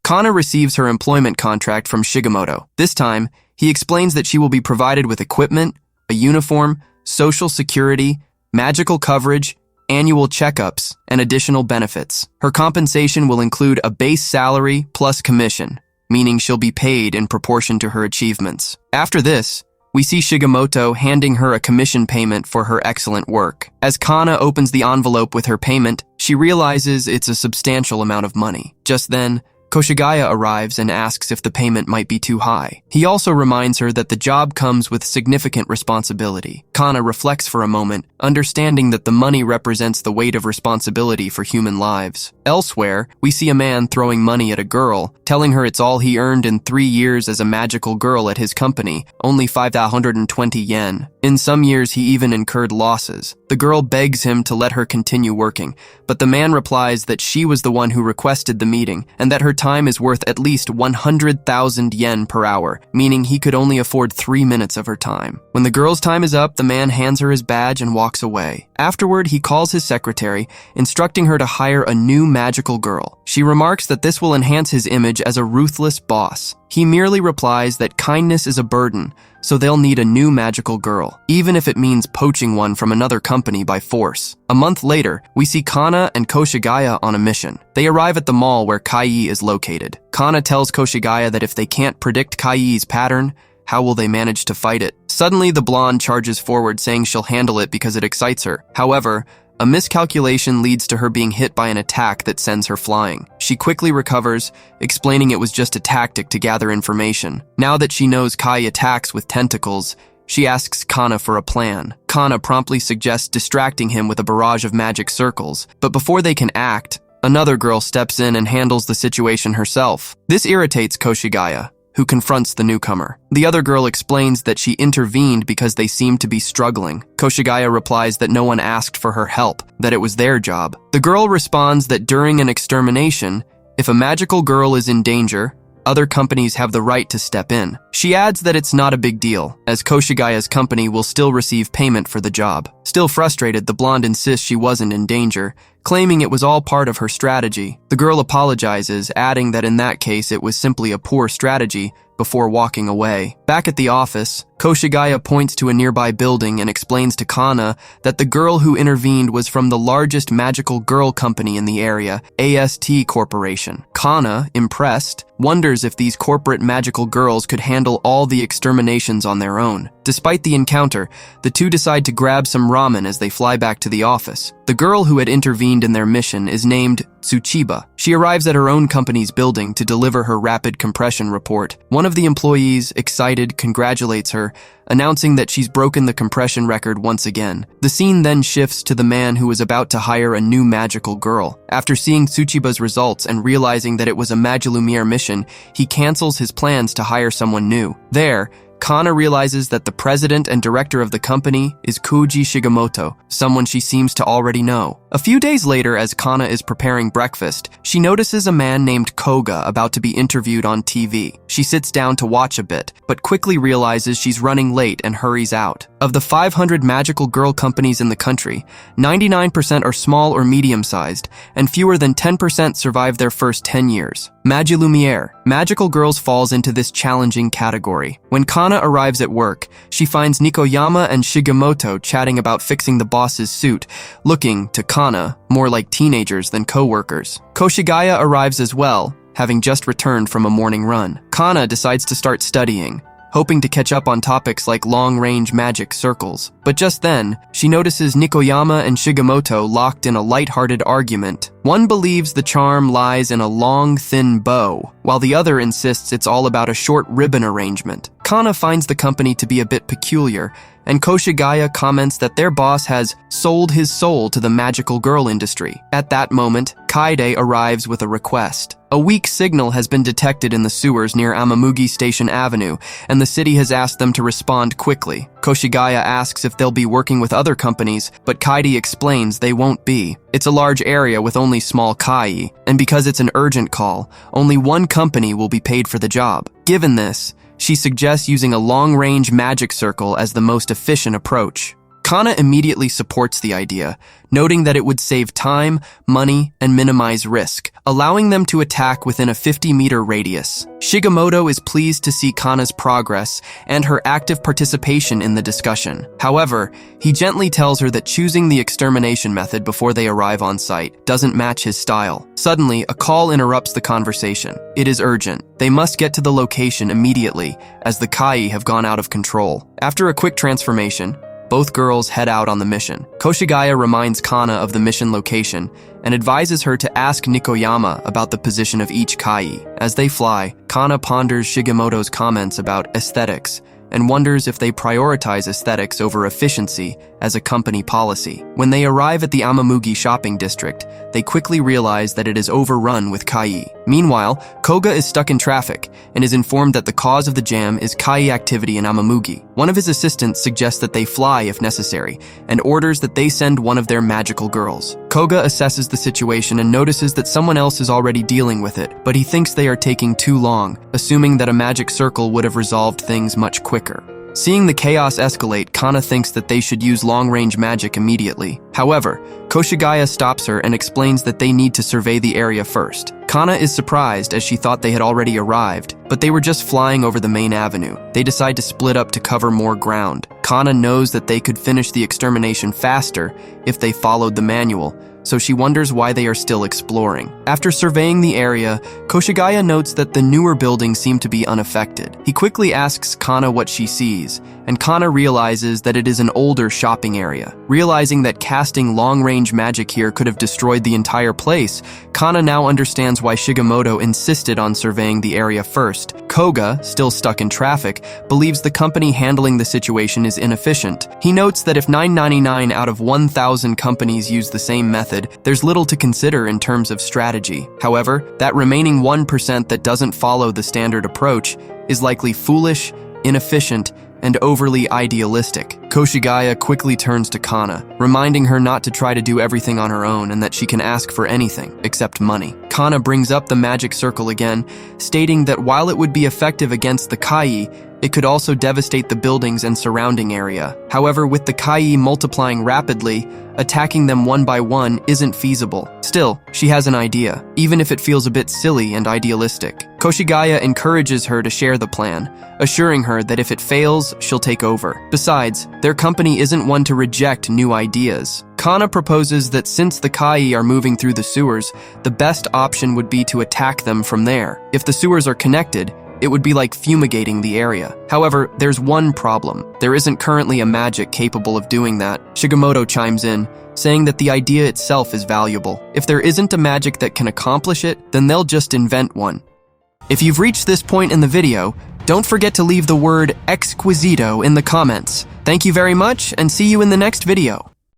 Kana receives her employment contract from Shigemoto. This time, he explains that she will be provided with equipment, a uniform, social security, magical coverage, annual checkups, and additional benefits. Her compensation will include a base salary plus commission, meaning she'll be paid in proportion to her achievements. After this, we see Shigemoto handing her a commission payment for her excellent work. As Kana opens the envelope with her payment, she realizes it's a substantial amount of money. Just then, Koshigaya arrives and asks if the payment might be too high. He also reminds her that the job comes with significant responsibility. Kana reflects for a moment, understanding that the money represents the weight of responsibility for human lives. Elsewhere, we see a man throwing money at a girl, telling her it's all he earned in 3 years as a magical girl at his company, only 520 yen. In some years, he even incurred losses. The girl begs him to let her continue working, but the man replies that she was the one who requested the meeting and that her time is worth at least 100,000 yen per hour, meaning he could only afford 3 minutes of her time. When the girl's time is up, the man hands her his badge and walks away. Afterward, he calls his secretary, instructing her to hire a new magical girl. She remarks that this will enhance his image as a ruthless boss. He merely replies that kindness is a burden, so they'll need a new magical girl, even if it means poaching one from another company by force. A month later, we see Kana and Koshigaya on a mission. They arrive at the mall where Kai is located. Kana tells Koshigaya that if they can't predict Kai's pattern, how will they manage to fight it? Suddenly, the blonde charges forward, saying she'll handle it because it excites her. However, a miscalculation leads to her being hit by an attack that sends her flying. She quickly recovers, explaining it was just a tactic to gather information. Now that she knows Kai attacks with tentacles, she asks Kana for a plan. Kana promptly suggests distracting him with a barrage of magic circles, but before they can act, another girl steps in and handles the situation herself. This irritates Koshigaya, who confronts the newcomer. The other girl explains that she intervened because they seemed to be struggling. Koshigaya replies that no one asked for her help, that it was their job. The girl responds that during an extermination, if a magical girl is in danger, other companies have the right to step in. She adds that it's not a big deal, as Koshigaya's company will still receive payment for the job. Still frustrated, the blonde insists she wasn't in danger, claiming it was all part of her strategy. The girl apologizes, adding that in that case it was simply a poor strategy, before walking away. Back at the office, Koshigaya points to a nearby building and explains to Kana that the girl who intervened was from the largest magical girl company in the area, AST Corporation. Kana, impressed, wonders if these corporate magical girls could handle all the exterminations on their own. Despite the encounter, the two decide to grab some ramen as they fly back to the office. The girl who had intervened in their mission is named Tsuchiba. She arrives at her own company's building to deliver her rapid compression report. One of the employees, excited, congratulates her, announcing that she's broken the compression record once again. The scene then shifts to the man who is about to hire a new magical girl. After seeing Tsuchiba's results and realizing that it was a Magi-Lumière mission, he cancels his plans to hire someone new. There, Kana realizes that the president and director of the company is Koji Shigemoto, someone she seems to already know. A few days later, as Kana is preparing breakfast, she notices a man named Koga about to be interviewed on TV. She sits down to watch a bit, but quickly realizes she's running late and hurries out. Of the 500 magical girl companies in the country, 99% are small or medium-sized, and fewer than 10% survive their first 10 years. Magi-Lumière, magical girls falls into this challenging category. When Kana arrives at work, she finds Nikoyama and Shigemoto chatting about fixing the boss's suit, looking, to Kana, more like teenagers than co-workers. Koshigaya arrives as well, having just returned from a morning run. Kana decides to start studying, hoping to catch up on topics like long-range magic circles. But just then, she notices Nikoyama and Shigemoto locked in a light-hearted argument. One believes the charm lies in a long, thin bow, while the other insists it's all about a short ribbon arrangement. Kana finds the company to be a bit peculiar, and Koshigaya comments that their boss has sold his soul to the magical girl industry. At that moment, Kaide arrives with a request. A weak signal has been detected in the sewers near Amamugi Station Avenue, and the city has asked them to respond quickly. Koshigaya asks if they'll be working with other companies, but Kaide explains they won't be. It's a large area with only small kai, and because it's an urgent call, only one company will be paid for the job. Given this, she suggests using a long-range magic circle as the most efficient approach. Kana immediately supports the idea, noting that it would save time, money, and minimize risk, allowing them to attack within a 50-meter radius. Shigemoto is pleased to see Kana's progress and her active participation in the discussion. However, he gently tells her that choosing the extermination method before they arrive on site doesn't match his style. Suddenly, a call interrupts the conversation. It is urgent. They must get to the location immediately, as the Kai have gone out of control. After a quick transformation, both girls head out on the mission. Koshigaya reminds Kana of the mission location and advises her to ask Nikoyama about the position of each Kai. As they fly, Kana ponders Shigemoto's comments about aesthetics and wonders if they prioritize aesthetics over efficiency as a company policy. When they arrive at the Amamugi shopping district, they quickly realize that it is overrun with Kai. Meanwhile, Koga is stuck in traffic and is informed that the cause of the jam is Kai activity in Amamugi. One of his assistants suggests that they fly if necessary and orders that they send one of their magical girls. Koga assesses the situation and notices that someone else is already dealing with it, but he thinks they are taking too long, assuming that a magic circle would have resolved things much quicker. Seeing the chaos escalate, Kana thinks that they should use long-range magic immediately. However, Koshigaya stops her and explains that they need to survey the area first. Kana is surprised as she thought they had already arrived, but they were just flying over the main avenue. They decide to split up to cover more ground. Kana knows that they could finish the extermination faster if they followed the manual, so she wonders why they are still exploring. After surveying the area, Koshigaya notes that the newer buildings seem to be unaffected. He quickly asks Kana what she sees, and Kana realizes that it is an older shopping area. Realizing that casting long-range magic here could have destroyed the entire place, Kana now understands why Shigemoto insisted on surveying the area first. Koga, still stuck in traffic, believes the company handling the situation is inefficient. He notes that if 999 out of 1,000 companies use the same method, there's little to consider in terms of strategy. However, that remaining 1% that doesn't follow the standard approach is likely foolish, inefficient, and overly idealistic. Koshigaya quickly turns to Kana, reminding her not to try to do everything on her own and that she can ask for anything except money. Kana brings up the magic circle again, stating that while it would be effective against the Kai, it could also devastate the buildings and surrounding area. However, with the Kai multiplying rapidly, attacking them one by one isn't feasible. Still, she has an idea, even if it feels a bit silly and idealistic. Koshigaya encourages her to share the plan, assuring her that if it fails, she'll take over. Besides, their company isn't one to reject new ideas. Kana proposes that since the Kai are moving through the sewers, the best option would be to attack them from there. If the sewers are connected, it would be like fumigating the area. However, there's one problem. There isn't currently a magic capable of doing that. Shigemoto chimes in, saying that the idea itself is valuable. If there isn't a magic that can accomplish it, then they'll just invent one. If you've reached this point in the video, don't forget to leave the word exquisito in the comments. Thank you very much, and see you in the next video.